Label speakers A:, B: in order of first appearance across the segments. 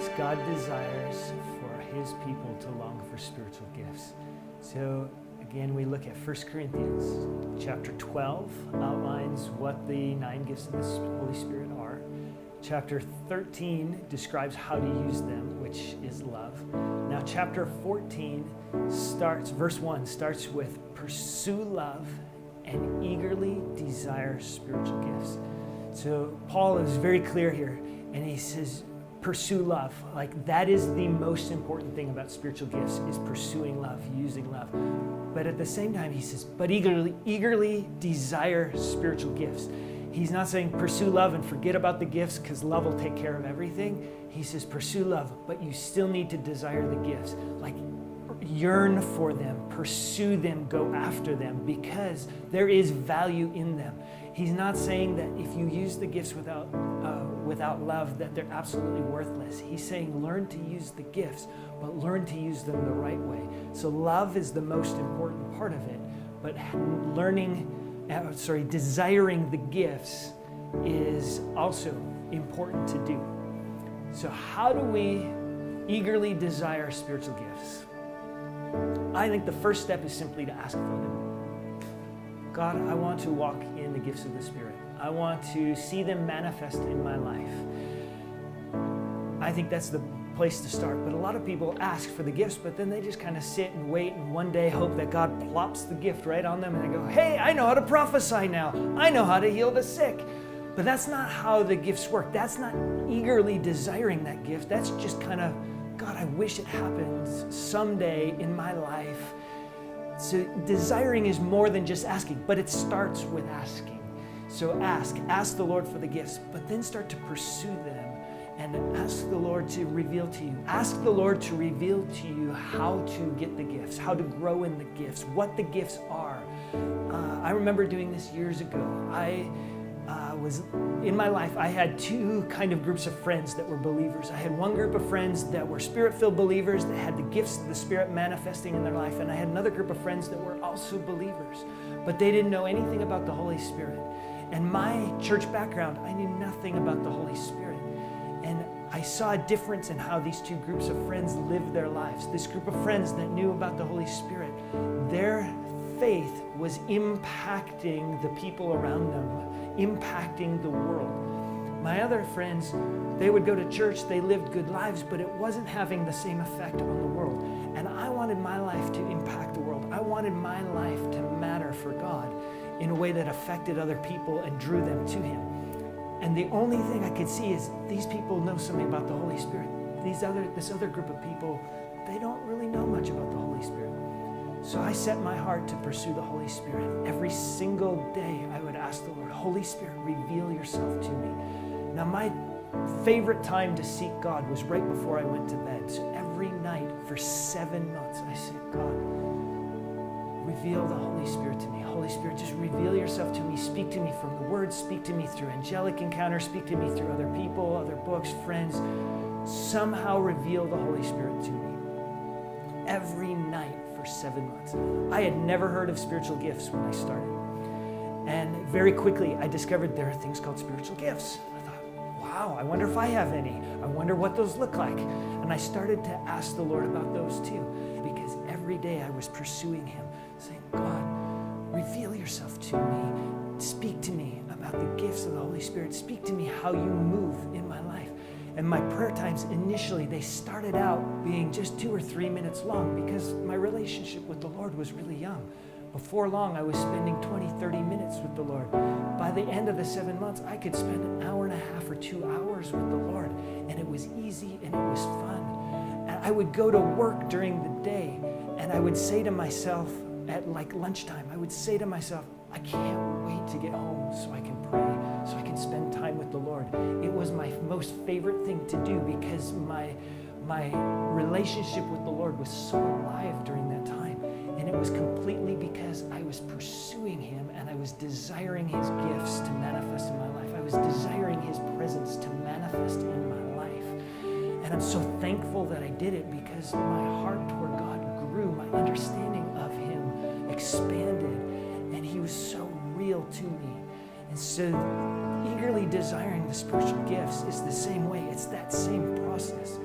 A: Yes, God desires for his people to long for spiritual gifts. So again, we look at 1 Corinthians chapter 12 outlines what the 9 gifts of the Holy Spirit are. Chapter 13 describes how to use them, which is love. Now chapter 14 verse 1 starts with pursue love and eagerly desire spiritual gifts. So Paul is very clear here, and he says, pursue love. Like, that is the most important thing about spiritual gifts, is pursuing love, using love. But at the same time, he says, but eagerly desire spiritual gifts. He's not saying pursue love and forget about the gifts because love will take care of everything. He says pursue love, but you still need to desire the gifts. Like, yearn for them, pursue them, go after them, because there is value in them. He's not saying that if you use the gifts without love, that they're absolutely worthless. He's saying learn to use the gifts, but learn to use them the right way. So love is the most important part of it, but desiring the gifts is also important to do. So how do we eagerly desire spiritual gifts? I think the first step is simply to ask for them. God, I want to walk in the gifts of the Spirit. I want to see them manifest in my life. I think that's the place to start. But a lot of people ask for the gifts, but then they just kind of sit and wait and one day hope that God plops the gift right on them and they go, hey, I know how to prophesy now. I know how to heal the sick. But that's not how the gifts work. That's not eagerly desiring that gift. That's just kind of, God, I wish it happens someday in my life. So desiring is more than just asking, but it starts with asking. So ask the Lord for the gifts, but then start to pursue them and ask the Lord to reveal to you. Ask the Lord to reveal to you how to get the gifts, how to grow in the gifts, what the gifts are. I remember doing this years ago. In my life, I had 2 kind of groups of friends that were believers. I had one group of friends that were Spirit-filled believers that had the gifts of the Spirit manifesting in their life, and I had another group of friends that were also believers, but they didn't know anything about the Holy Spirit. And my church background, I knew nothing about the Holy Spirit. And I saw a difference in how these 2 groups of friends lived their lives. This group of friends that knew about the Holy Spirit, their faith was impacting the people around them, impacting the world. My other friends, they would go to church, they lived good lives, but it wasn't having the same effect on the world. And I wanted my life to impact the world. I wanted my life to matter for God in a way that affected other people and drew them to Him. And the only thing I could see is these people know something about the Holy Spirit. This other group of people, they don't really know much about the Holy Spirit. So I set my heart to pursue the Holy Spirit. Every single day I would ask the Lord, Holy Spirit, reveal yourself to me. Now my favorite time to seek God was right before I went to bed. So every night for 7 months I said, God, reveal the Holy Spirit to me. Holy Spirit, just reveal yourself to me. Speak to me from the Word. Speak to me through angelic encounters. Speak to me through other people, other books, friends. Somehow reveal the Holy Spirit to me. Every night for 7 months. I had never heard of spiritual gifts when I started. And very quickly I discovered there are things called spiritual gifts. I thought, wow, I wonder if I have any. I wonder what those look like. And I started to ask the Lord about those too, because every day I was pursuing Him, saying, God, reveal yourself to me. Speak to me about the gifts of the Holy Spirit. Speak to me how you move in my life. And my prayer times initially, they started out being just 2 or 3 minutes long because my relationship with the Lord was really young. Before long, I was spending 20, 30 minutes with the Lord. By the end of the 7 months, I could spend an hour and a half or 2 hours with the Lord. And it was easy and it was fun. And I would go to work during the day and I would say to myself at like lunchtime, I would say to myself, I can't wait to get home so I can pray, so I can spend time with the Lord. It was my most favorite thing to do because my relationship with the Lord was so alive during that time. And it was completely because I was pursuing Him and I was desiring His gifts to manifest in my life. I was desiring His presence to manifest in my life. And I'm so thankful that I did it because my heart toward God grew, my understanding of Him expanded, and He was so real to me. And so eagerly desiring the spiritual gifts is the same way. It's that same process.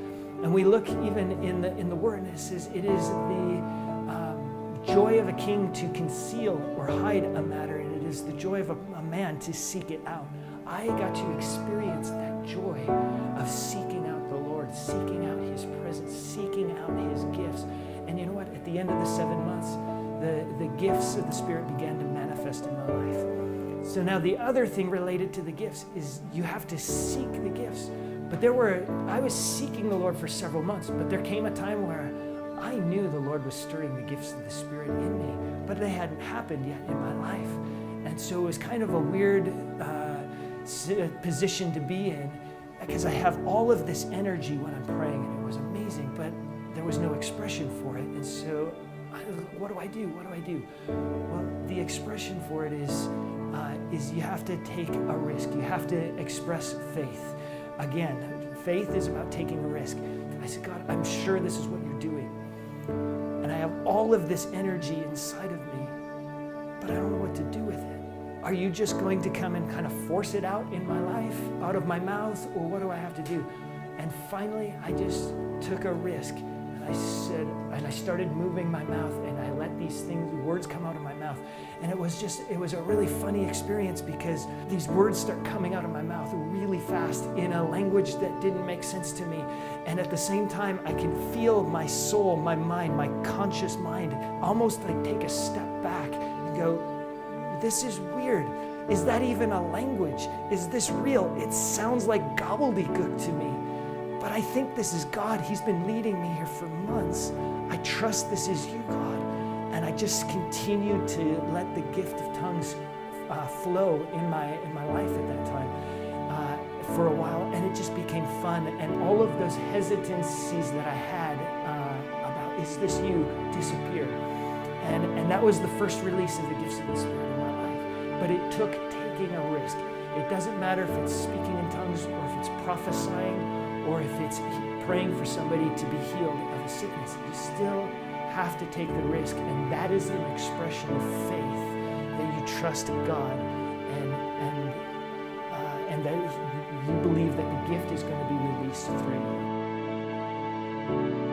A: And we look even in the Word, and it says it is the joy of a king to conceal or hide a matter, and it is the joy of a man to seek it out. I got to experience that joy of seeking out the Lord, seeking out His presence, seeking out His gifts. And you know what? At the end of the 7 months, the gifts of the Spirit began to manifest in my life. So now the other thing related to the gifts is you have to seek the gifts. But I was seeking the Lord for several months, but there came a time where I knew the Lord was stirring the gifts of the Spirit in me, but they hadn't happened yet in my life. And so it was kind of a weird position to be in, because I have all of this energy when I'm praying, and it was amazing, but there was no expression for it. And so what do I do? What do I do? Well, the expression for it is you have to take a risk. You have to express faith. Again, faith is about taking a risk. I said, God, I'm sure this is what you're doing. And I have all of this energy inside of me, but I don't know what to do with it. Are you just going to come and kind of force it out in my life, out of my mouth, or what do I have to do? And finally, I just took a risk. And I started moving my mouth, and I let these words come out of my mouth. And it was a really funny experience, because these words start coming out of my mouth really fast in a language that didn't make sense to me. And at the same time, I can feel my soul, my mind, my conscious mind almost like take a step back and go, this is weird. Is that even a language? Is this real? It sounds like gobbledygook to me. But I think this is God. He's been leading me here for months. I trust this is you, God. And I just continue to let the gift of tongues flow in my life at that time for a while. And it just became fun. And all of those hesitancies that I had about, is this you, disappeared. And that was the first release of the gifts of the Spirit in my life. But it took taking a risk. It doesn't matter if it's speaking in tongues, or if it's prophesying, or if it's praying for somebody to be healed of a sickness. You still have to take the risk, and that is an expression of faith, that you trust God, and that you believe that the gift is going to be released through you.